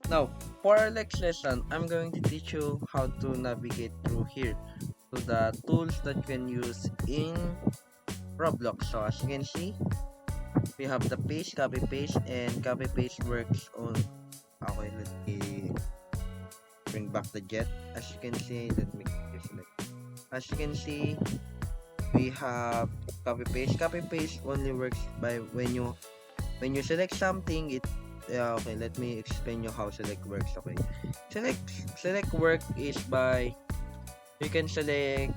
Now, for our next lesson, I'm going to teach you how to navigate through here to the tools that you can use in Roblox. So as you can see, we have the paste, copy paste, and copy paste works on. Okay, let me bring back the jet. As you can see, let me select. As you can see, we have copy paste. Copy paste only works by when you select something. It okay. Let me explain you how select works. Okay, select select work is by you can select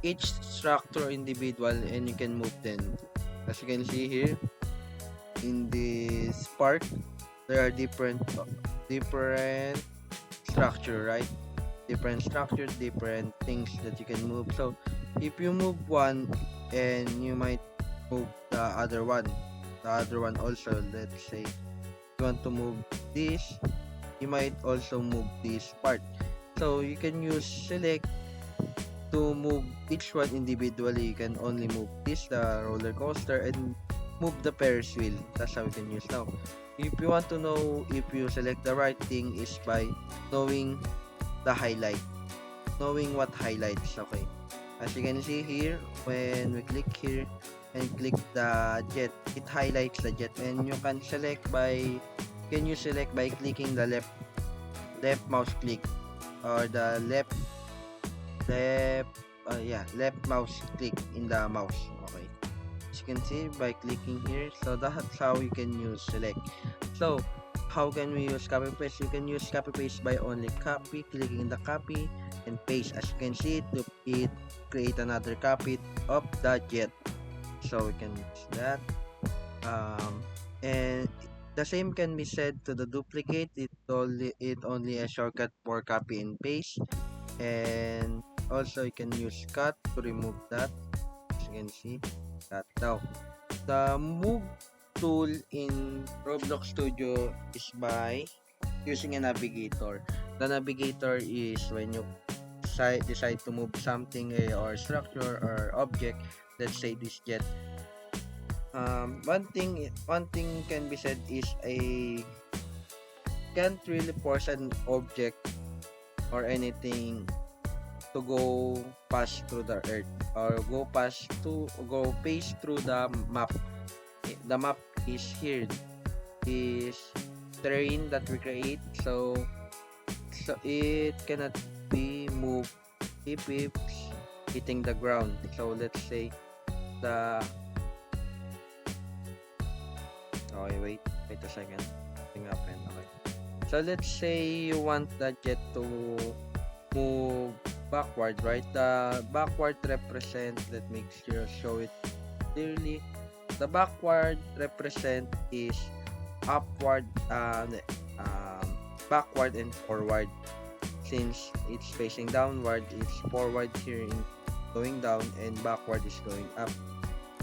each structure individual and you can move them. As you can see here in this part, there are different structure, right? Different structure, different things that you can move. So if you move one and you might move the other one also. Let's say you want to move this, you might also move this part. So you can use select to move each one individually. You can only move this, the roller coaster, and move the Ferris wheel. That's how you can use now. If you want to know if you select the right thing is by knowing the highlight, knowing what highlights. Okay, as you can see here, when we click here and click the jet, it highlights the jet, and you select by clicking the left mouse click or the left mouse click in the mouse. Okay, as you can see by clicking here, so that's how you can use select. So how can we use copy paste? You can use copy paste by only clicking the copy and paste. As you can see, it create another copy of the jet, so we can use that. And the same can be said to the duplicate. It only a shortcut for copy and paste. And also you can use cut to remove that. As you can see that. Now the move tool in Roblox Studio is by using a navigator. The navigator is when you decide to move something, or structure or object. Let's say this jet. One thing can be said is a can't really force an object or anything to go pass through the earth or go pace through the map. The map is here, is terrain that we create, so it cannot be moved if it's hitting the ground. So let's say the okay, wait a second, something happened. Okay, so let's say you want the jet to move backward, right? The backward represent, let me show it clearly. The backward represent is upward, backward and forward. Since it's facing downward, it's forward here in going down, and backward is going up.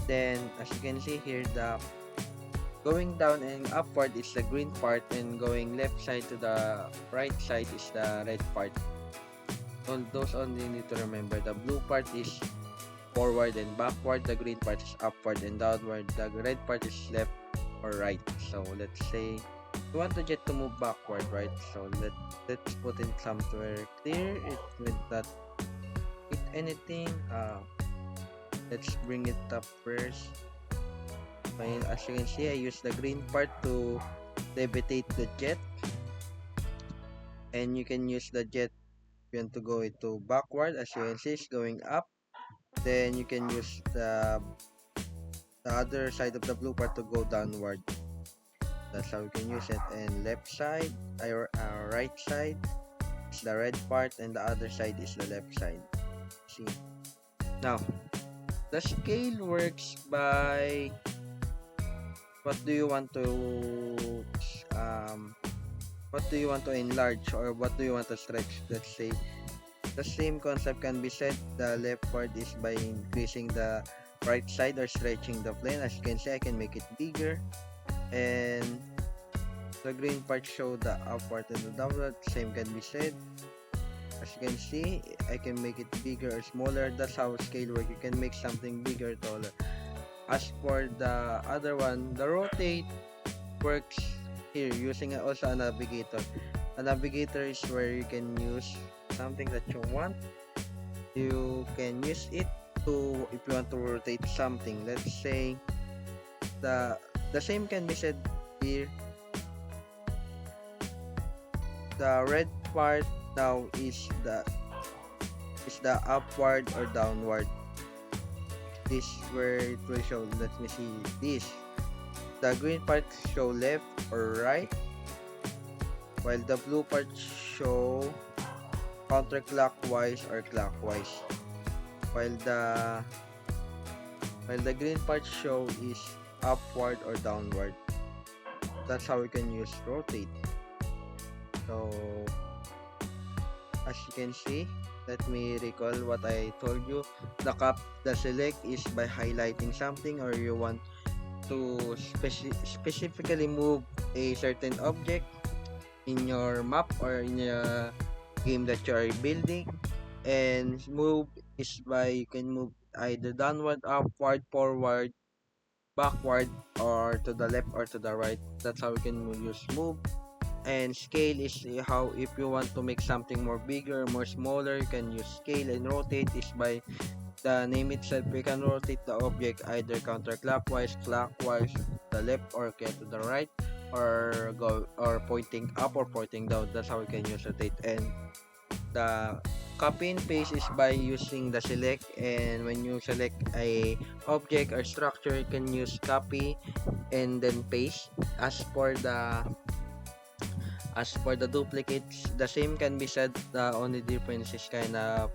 Then as you can see here, the going down and upward is the green part, and going left side to the right side is the red part. All those only need to remember. The blue part is forward and backward, the green part is upward and downward, the red part is left or right. So let's say you want the jet to move backward, right? So let's put in somewhere clear it with that hit anything. Let's bring it up first. And as you can see, I use the green part to levitate the jet, and you can use the jet if you want to go into backward. As you can see, it's going up. Then you can use the other side of the blue part to go downward. That's how you can use it. And left side, right side is the red part, and the other side is the left side. See? Now, the scale works by what do you want to enlarge, or what do you want to stretch. Let's say the same concept can be said. The left part is by increasing the right side or stretching the plane. As you can see, I can make it bigger, and the green part show the upward and the downward. Same can be said. As you can see, I can make it bigger or smaller. That's how scale works. You can make something bigger or taller. As for the other one, the rotate works here using also a navigator. A navigator is where you can use something that you want. You can use it to, if you want to rotate something. Let's say the same can be said here. The red part now is the upward or downward. This where it will show. Let me see this. The green part show left or right, while the blue part show counterclockwise or clockwise. While the green part show is upward or downward. That's how we can use rotate. So as you can see, let me recall what I told you. The select is by highlighting something, or you want to specifically move a certain object in your map or in a game that you are building. And move is by, you can move either downward, upward, forward, backward, or to the left or to the right. That's how we can use move. And scale is how, if you want to make something more bigger, more smaller, you can use scale. And rotate is by the name itself. We can rotate the object either counterclockwise, clockwise, the left, or get to the right, or go or pointing up or pointing down. That's how we can use rotate. And the copy and paste is by using the select. And when you select a object or structure, you can use copy and then paste. As for the duplicates, the same can be said. The only difference is kind of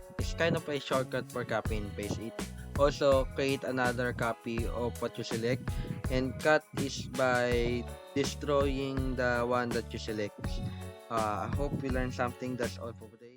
a shortcut for copy and paste. It also create another copy of what you select, and cut is by destroying the one that you select. I hope you learned something. That's all for today.